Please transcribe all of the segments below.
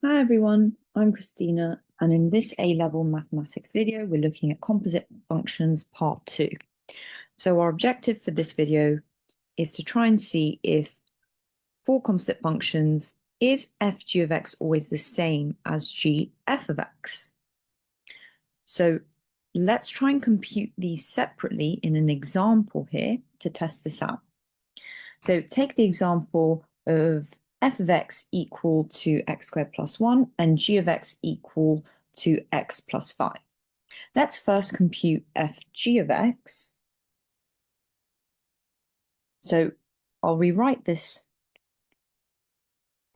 Hi everyone, I'm Christina, and in this A-level mathematics video, we're looking at composite functions part 2. So our objective for this video is to try and see if for composite functions, is f g of x always the same as g f of x? So let's try and compute these separately in an example here to test this out. So take the example of f of x equal to x squared plus 1 and g of x equal to x plus 5. Let's first compute fg of x. So I'll rewrite this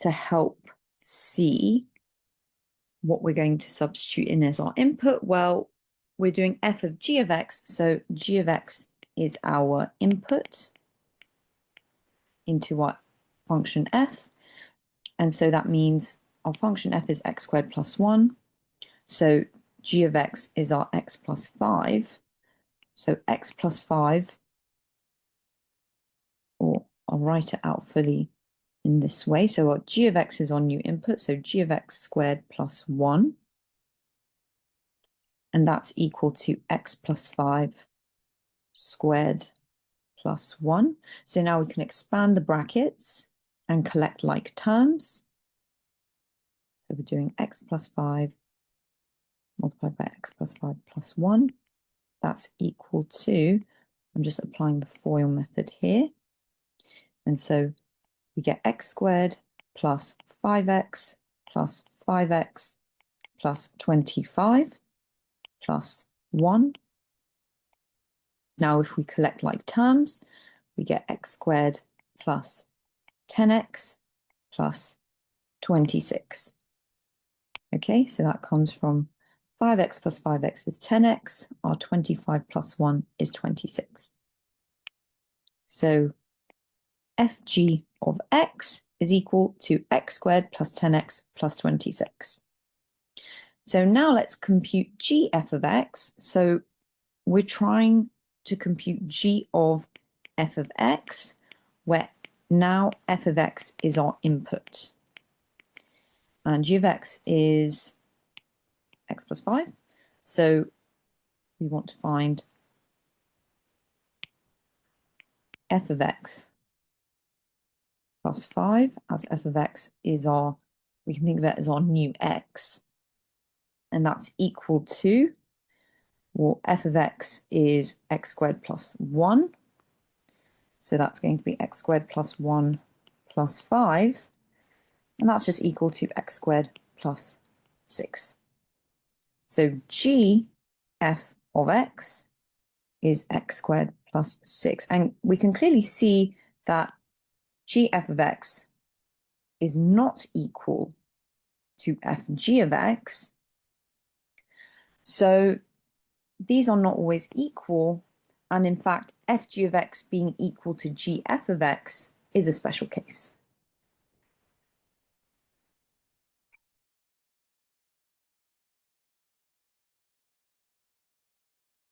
to help see what we're going to substitute in as our input. Well, we're doing f of g of x, so g of x is our input into our function f. And so that means our function f is x squared plus 1. So g of x is our x plus 5. So x plus 5, or I'll write it out fully in this way. So our g of x is our new input. So g of x squared plus 1. And that's equal to x plus 5 squared plus 1. So now we can expand the brackets and collect like terms. So we're doing x plus 5 multiplied by x plus 5 plus 1. That's equal to, I'm just applying the FOIL method here. And so we get x squared plus 5x plus 5x plus 25 plus 1. Now, if we collect like terms, we get x squared plus 10x plus 26. Okay, so that comes from 5x plus 5x is 10x, our 25 plus 1 is 26. So fg of x is equal to x squared plus 10x plus 26. So now let's compute gf of x. So we're trying to compute g of f of x, where now f of x is our input. And g of x is x plus 5. So we want to find f of x plus 5, as f of x is our, we can think of it as our new x. And that's equal to, well, f of x is x squared plus 1. So that's going to be x squared plus 1 plus 5. And that's just equal to x squared plus 6. So g f of x is x squared plus 6. And we can clearly see that g f of x is not equal to fg of x. So these are not always equal. And in fact, fg of x being equal to gf of x is a special case.